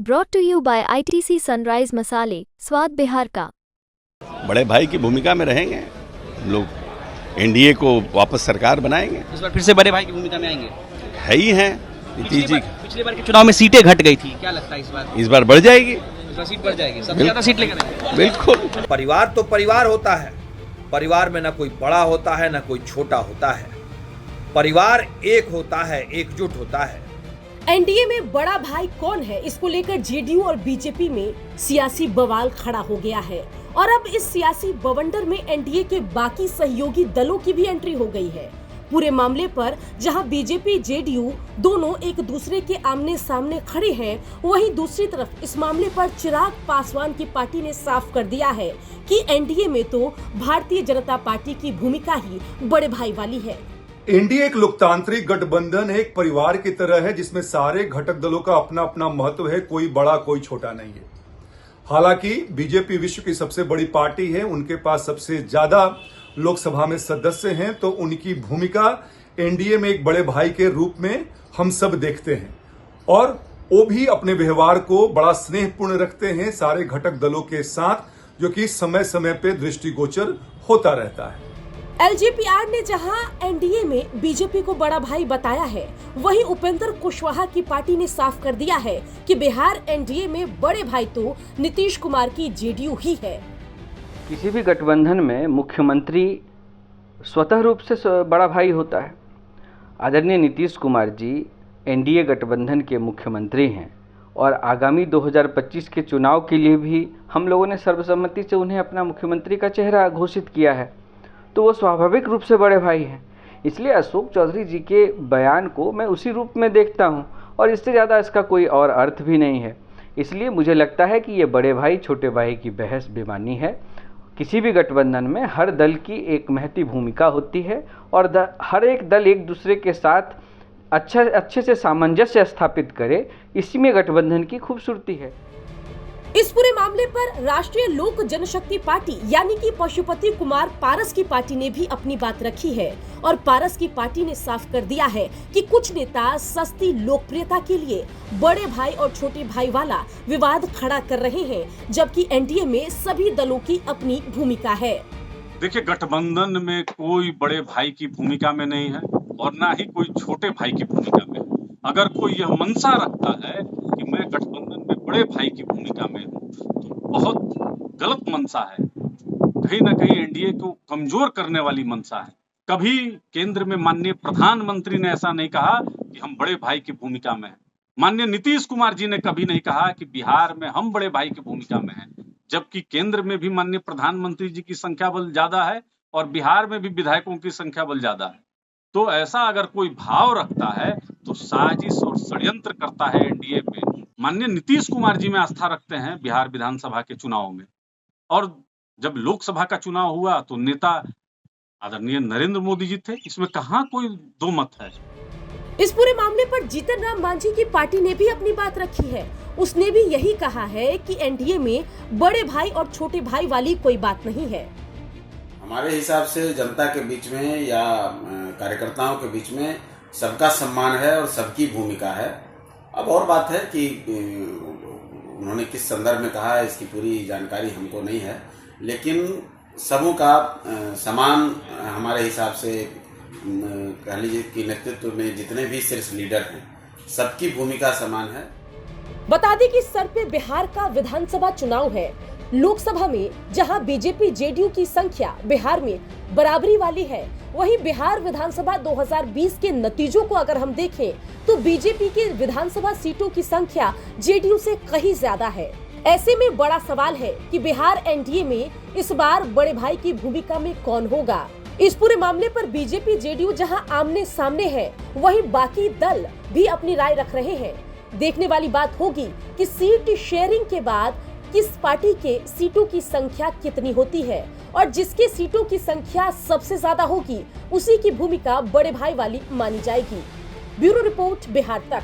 Brought to you by ITC Sunrise मसाले, स्वाद बिहार का। बड़े भाई की भूमिका में रहेंगे हम लोग, एनडीए को वापस सरकार बनाएंगे। इस बार फिर से बड़े भाई की भूमिका में आएंगे। है ही हैं नीतीश जी। पिछले बार के चुनाव में सीटें घट गई थी, क्या लगता है इस बार बढ़ जाएगी। इस बार सीट बढ़ जाएगी, सबसे ज्यादा सीट लेकर आएंगे। बिल्कुल। परिवार तो परिवार होता है, परिवार में ना कोई बड़ा होता है ना कोई छोटा होता है, परिवार एक होता है, एकजुट होता है। एनडीए में बड़ा भाई कौन है, इसको लेकर जेडीयू और बीजेपी में सियासी बवाल खड़ा हो गया है और अब इस सियासी बवंडर में एनडीए के बाकी सहयोगी दलों की भी एंट्री हो गई है। पूरे मामले पर जहां बीजेपी जेडीयू दोनों एक दूसरे के आमने सामने खड़े हैं, वहीं दूसरी तरफ इस मामले पर चिराग पासवान की पार्टी ने साफ कर दिया है कि एनडीए में तो भारतीय जनता पार्टी की भूमिका ही बड़े भाई वाली है। एनडीए एक लोकतांत्रिक गठबंधन है, एक परिवार की तरह है जिसमें सारे घटक दलों का अपना अपना महत्व है, कोई बड़ा कोई छोटा नहीं है। हालांकि बीजेपी विश्व की सबसे बड़ी पार्टी है, उनके पास सबसे ज्यादा लोकसभा में सदस्य हैं, तो उनकी भूमिका एनडीए में एक बड़े भाई के रूप में हम सब देखते हैं और वो भी अपने व्यवहार को बड़ा स्नेहपूर्ण रखते हैं सारे घटक दलों के साथ, जो कि समय समय पे दृष्टिगोचर होता रहता है। एलजेपीआर ने जहां एनडीए में बीजेपी को बड़ा भाई बताया है, वहीं उपेंद्र कुशवाहा की पार्टी ने साफ कर दिया है कि बिहार एनडीए में बड़े भाई तो नीतीश कुमार की जेडीयू ही है। किसी भी गठबंधन में मुख्यमंत्री स्वतः रूप से बड़ा भाई होता है। आदरणीय नीतीश कुमार जी एनडीए गठबंधन के मुख्यमंत्री हैं और आगामी 2025 के चुनाव के लिए भी हम लोगों ने सर्वसम्मति से उन्हें अपना मुख्यमंत्री का चेहरा घोषित किया है, तो वो स्वाभाविक रूप से बड़े भाई हैं। इसलिए अशोक चौधरी जी के बयान को मैं उसी रूप में देखता हूं और इससे ज़्यादा इसका कोई और अर्थ भी नहीं है। इसलिए मुझे लगता है कि ये बड़े भाई छोटे भाई की बहस बेमानी है। किसी भी गठबंधन में हर दल की एक महती भूमिका होती है और हर एक दल एक दूसरे के साथ अच्छे से सामंजस्य स्थापित करे, इसी में गठबंधन की खूबसूरती है। इस पूरे मामले पर राष्ट्रीय लोक जनशक्ति पार्टी यानी कि पशुपति कुमार पारस की पार्टी ने भी अपनी बात रखी है और पारस की पार्टी ने साफ कर दिया है कि कुछ नेता सस्ती लोकप्रियता के लिए बड़े भाई और छोटे भाई वाला विवाद खड़ा कर रहे हैं, जबकि एनडीए में सभी दलों की अपनी भूमिका है। देखिए, गठबंधन में कोई बड़े भाई की भूमिका में नहीं है और ना ही कोई छोटे भाई की भूमिका में। अगर कोई यह मंशा रखता है कि मैं गठबंधन में बड़े भाई की भूमिका में हूँ, तो बहुत गलत मंशा है। कहीं ना कहीं एनडीए को कमजोर करने वाली मंशा है। कभी केंद्र में माननीय प्रधानमंत्री ने ऐसा नहीं कहा कि हम बड़े भाई की भूमिका में हैं। माननीय नीतीश कुमार जी ने कभी नहीं कहा कि बिहार में हम बड़े भाई की भूमिका में हैं, जबकि केंद्र में भी माननीय प्रधानमंत्री जी की संख्या बल ज्यादा है और बिहार में भी विधायकों की संख्या बल ज्यादा है। तो ऐसा अगर कोई भाव रखता है तो साजिश और षड्यंत्र करता है एनडीए में। माननीय नीतीश कुमार जी में आस्था रखते हैं बिहार विधानसभा के चुनाव में, और जब लोकसभा का चुनाव हुआ तो नेता आदरणीय नरेंद्र मोदी जी थे। इसमें कहाँ कोई दो मत है। इस पूरे मामले पर जीतन राम मांझी की पार्टी ने भी अपनी बात रखी है। उसने भी यही कहा है कि एनडीए में बड़े भाई और छोटे भाई वाली कोई बात नहीं है। हमारे हिसाब से जनता के बीच में या कार्यकर्ताओं के बीच में सबका सम्मान है और सबकी भूमिका है। अब और बात है कि उन्होंने किस संदर्भ में कहा है, इसकी पूरी जानकारी हमको नहीं है, लेकिन सबों का समान हमारे हिसाब से कह लीजिए कि नेतृत्व में जितने भी शीर्ष लीडर हैं, सबकी भूमिका समान है। बता दें कि सर पे बिहार का विधानसभा चुनाव है। लोकसभा में जहां बीजेपी जेडीयू की संख्या बिहार में बराबरी वाली है, वहीं बिहार विधानसभा 2020 के नतीजों को अगर हम देखें तो बीजेपी के विधानसभा सीटों की संख्या जेडीयू से कहीं ज्यादा है। ऐसे में बड़ा सवाल है कि बिहार एनडीए में इस बार बड़े भाई की भूमिका में कौन होगा। इस पूरे मामले पर बीजेपी जेडीयू जहां आमने सामने है, वहीं बाकी दल भी अपनी राय रख रहे हैं। देखने वाली बात होगी कि सीट शेयरिंग के बाद किस पार्टी के सीटों की संख्या कितनी होती है और जिसके सीटों की संख्या सबसे ज्यादा होगी उसी की भूमिका बड़े भाई वाली मानी जाएगी। ब्यूरो रिपोर्ट, बिहार तक।